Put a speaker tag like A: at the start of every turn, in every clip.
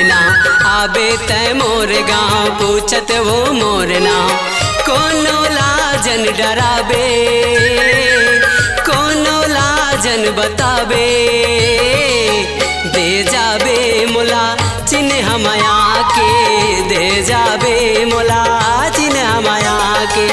A: मोरना आबे तय मोर गाँव पूछत वो मोरना। कोनो लाजन डराबे कोनो लाजन बताबे दे जाबे मोला चिन्ह माया के दे जाबे मोला चिन्ह माया के।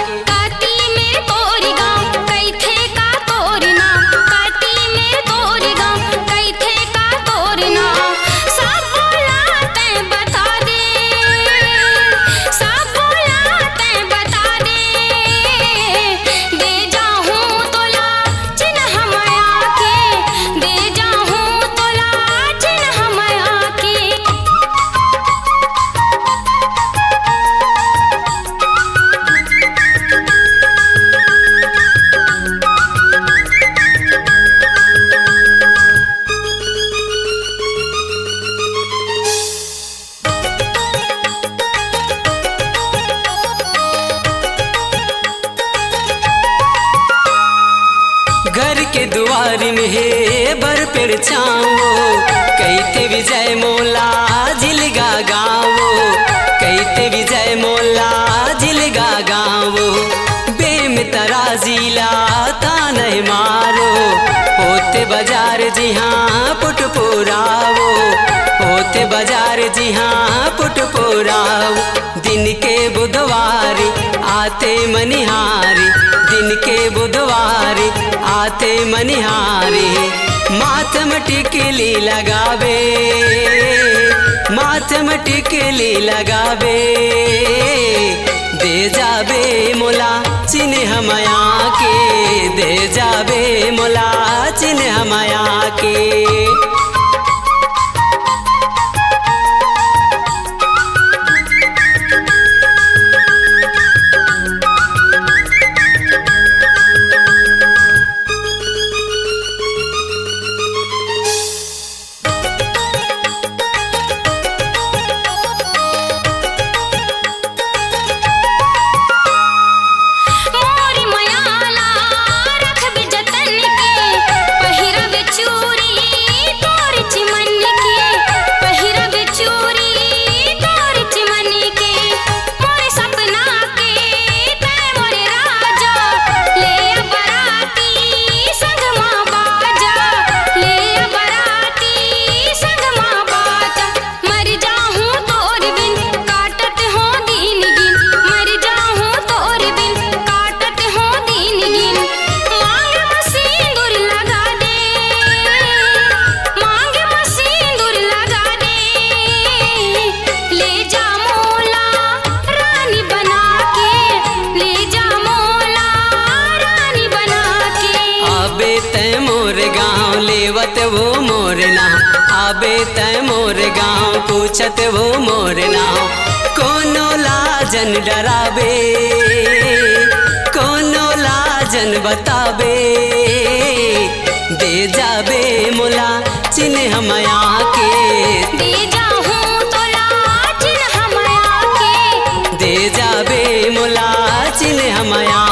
A: घर के दुआरी में है बर पेड़ छाओ कहते विजय मोला जिलगा गावो कहते विजय मोला जिलगा गावो बेम तराजीला तान मारो होते बाजार जी हाँ पुट पुरावो होते बाजार जी हाँ पुट पुराओ। दिन के बुधवारी आते मनिहारी दिन के बुधवारी आते मनिहारी माथम टिकली लगावे माथम टिकली लगावे दे जाबे मोला चिन्ह माया के दे जाबे मोला चिन्ह माया के। वो मोरना आबे तय मोर गाँव पूछत वो मोरना। कोनो लाजन डराबे कोनो लाजन बताबे दे जाबे मोला चिन्ह माया के
B: दे जाहूँ तोला चिन्ह माया के
A: दे जाबे मोला चिन्ह माया